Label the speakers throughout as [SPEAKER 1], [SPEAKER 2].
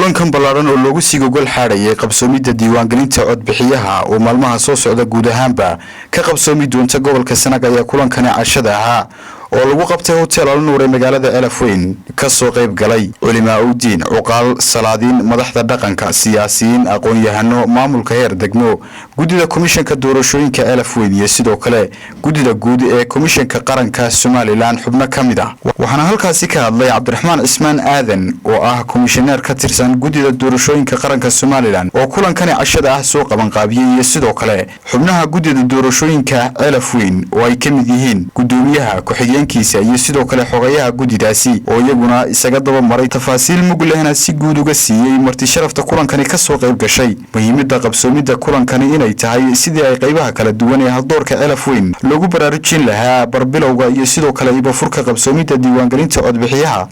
[SPEAKER 1] kulankan ballaaran oo loogu sii gogol xaadhayay qabsoomidda diiwaangelinta codbixiyaha oo maalmaha soo socda guud ahaanba ka qabsoomi doonta gobolka Sanaag ayaa kulankani cashada ahaa oo lagu qabtay hotel Al-Nuur ee magaalada Elafweyn ka soo qayb galay culimaa u diin uqaal salaadiin madaxda dhaqanka siyaasiyiin aqoon-yahano maamulka heer degmo gudida komishanka doorashooyinka Elafweyn iyo sidoo kale gudida guud ee komishanka qaranka Somaliland xubno kamid ah waxaana halkaasi ka hadlay Cabdiraxmaan Ismaan Aadan oo ah komishaneer ka tirsan gudida doorashooyinka qaranka Somaliland oo kulankani cashada ah soo qaban qaabiyay iyo sidoo kale xubnaha gudida doorashooyinka Elafweyn oo ay kamid yihiin gudoomiyaha ku xigeen iyo sidoo kale xogayaha gudidaasi oo iyaguna isaga daba maray tafaasiil mug lehna si guud uga siiyay marti sharafta kulankani ka soo qayb gashay muhiimadda qabsoomidda kulankani inay tahay sidii ay qaybaha kala duwan ee haldoorka Elafweyn loogu baraarujin lahaa barbilowga iyo sidoo kale iba furka qabsoomidda diiwaangelinta codbixiyaha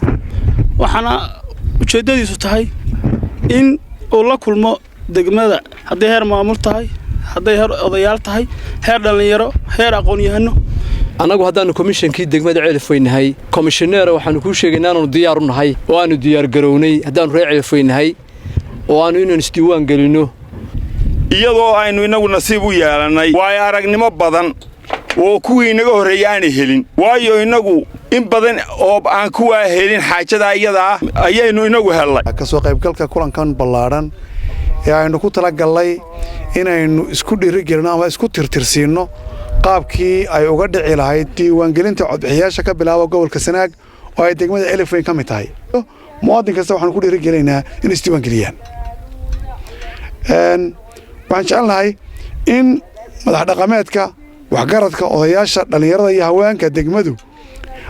[SPEAKER 2] waxaana ujeedadiisu tahay in uu la kulmo degmada haddii heer maamul tahay haddii heer odayaal tahay heer dhalinyaro heer aqoon-yahano
[SPEAKER 3] anagu haddaanu komishankii degmada Elafweynahay komishaneer waxaanu ku sheegaynaa inaanu diyaar u nahay oo aanu diyaar garownay haddaanu reer Elafweynahay oo aanu inaan isdiiwaan gelino
[SPEAKER 4] iyadoo aynu inagu nasiib u yeelanay way aragnimo badan oo kuwii inaga horeeyay aan helin waayo inagu in badan oo aan kuwa helin xaajada iyada ayaynu inagu helay
[SPEAKER 5] ka soo qaybgalka kulankan ballaaran ee aynu ku tala galay inaynu isku dhirigelino ama isku tirtirsiino qaabkii ay uga dhici lahayd diiwaangelinta codbixiyaasha ka bilaabo gobolka Sanaag oo ay degmada Elafweyn ka mid tahay muwaadin kasta waxaan ku dhiirigelinaynaa in isdiiwaan geliyaan waxaan jecelnahay in madax dhaqameedka waxgaradka odayaasha dhalinyarada iyo haweenka degmadu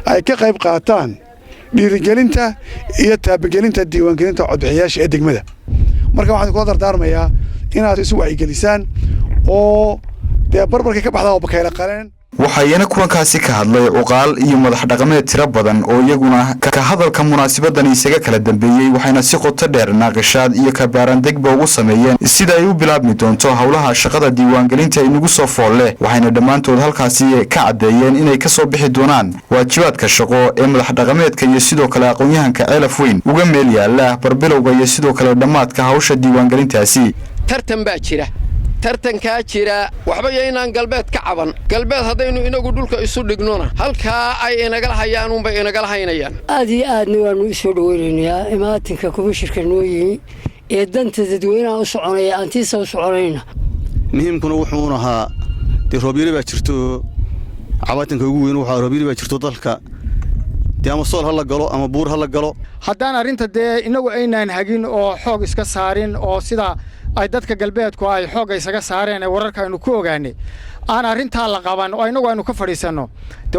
[SPEAKER 5] ay ka qayb qaataan dhiirigelinta iyo taabagelinta diiwaangelinta codbixiyaasha ee degmada marka waxaan ku dardaarmayaa inaad isu wacyigelisaan oo barbarka ka baxda oo bakayla qaleen
[SPEAKER 1] waxayna kulankaasi ka hadlay uqaal iyo madax dhaqameed tiro badan oo iyaguna ka hadalka munaasabadani isaga kala dambeeyay waxayna si qoto dheer naaqashaad iyo ka baaran degba ugu sameeyeen sida ay u bilaabmi doonto hawlaha shaqada diiwaangelinta inagu soo foolle waxayna dhammaantood halkaasi ka cadeeyeen inay ka soo bixi doonaan waajibaadka shaqo ee madax dhaqameedka iyo sidoo kale aqoon-yahanka Elafweyn uga meel yaala barbilowga iyo sidoo kale dhammaadka hawsha diiwaangelintaasi
[SPEAKER 6] tartan baa jira tartanka jira waxba inaan galbeed ka caban galbeed hadaynu inagu dhulka isu dhignona halka ay inaga hayaan un bay inaga haynayaan
[SPEAKER 7] aad iyo aadna waanu isoo dhaweynayaa imaatinka komishanka nooyay ee danta dadweynaha u soconaya antiisa u soconayna
[SPEAKER 8] muhiimkuna wuxuu ahaa roobyada baa jirto cabatanka ugu weyn waxa roobyada baa jirto dalka ama sool hal la galo ama buur hal la galo
[SPEAKER 9] haddaan arinta inagu aynaan hagin oo xoog iska saarin oo sida ay dadka galbeedku ay xoog isaga saareen wararka aynu ku ogaanay aan arinta la qaban oo inagu aynu ka fadhiisano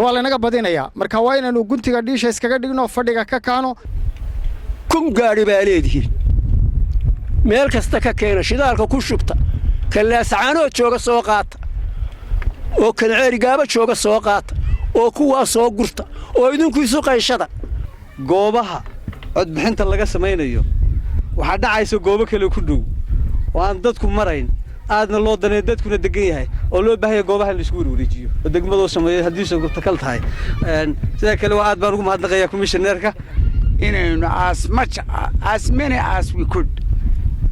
[SPEAKER 9] waa la inaga badinaya marka waa inaanu guntiga dhiisha iskaga dhigno fadhiga ka kaano
[SPEAKER 10] kun gaari baa leedihiin meel kasta ka keena shidaalka ku shubta kalaascaano jooga soo qaata oo kalceeri gaaba jooga soo qaata oo kuwa soo gurta oo idinku isu qayshada
[SPEAKER 3] goobaha codbixinta laga sameeyo waxa dhacayso goobo kale ku dhow waan dadku marayn aadna loo danay dadkuna degan yahay oo loo baahay goobaha la isku wareejiyo degmadu sameeyay hadii soo takal tahay sida kale waa aad baan ugu mahadnaqayaa komishaneerka
[SPEAKER 11] inaynu as many as we could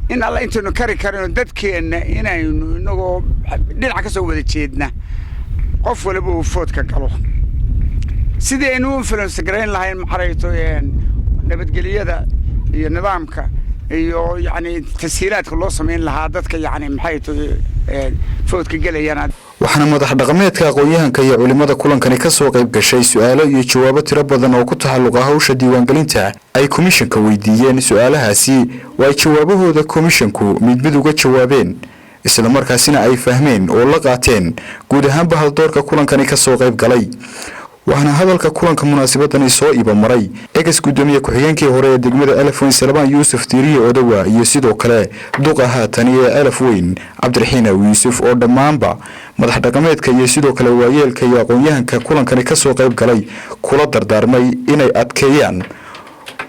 [SPEAKER 11] in alla intaanu kari karino dadkeena inaynu inagu dhinac ka soo wada jeedna qof walba uu foodka galo sidaynu influence gareyn lahayn maxarayto nabadgeliyada iyo nidaamka iyo yani tashiilaadka loo sameyn lahaa dadka yani maxayto foodka galayana
[SPEAKER 1] waxaana madax dhaqameedka aqoon-yahanka iyo culimada kulankani ka soo qayb gashay su'aalo iyo jawaabo tiro badan oo ku taxalluqa hawsha diiwaangelinta ay komishanka weydiiyeen su'aalahaasi way jawaabahooda komishanku mid uga jawaabeen isla markaasina ay fahmeen oo la qaateen guud ahaanba haldoorka kulankani ka soo qayb galay waxaana hadalka kulanka munaasabadani soo iba maray egas gudoomiye ku xigeenkii hore ee degmada Elafweyn Salmaan Yuusuf Tiiriye Odawa iyo sidoo kale duqa haatani ee Elafweyn Cabdiraxiin Yuusuf oo dhammaanba madax dhaqameedka iyo sidoo kale waayeelka iyo aqoon-yahanka kulankani ka soo qayb galay kula dardaarmay inay adkeeyaan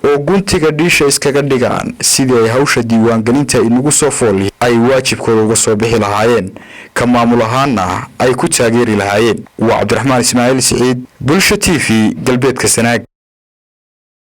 [SPEAKER 1] oo guntiga dhiisha iskaga dhigaan sidii ay hawsha diiwaangelinta inagu soo fool ay waajibkooda uga soo bixi lahaayeen ka maamul ahaanna ay ku taageeri lahaayeen waa Cabdiraxmaan Ismaaciil Siciid Bulsho TV galbeedka Sanaag.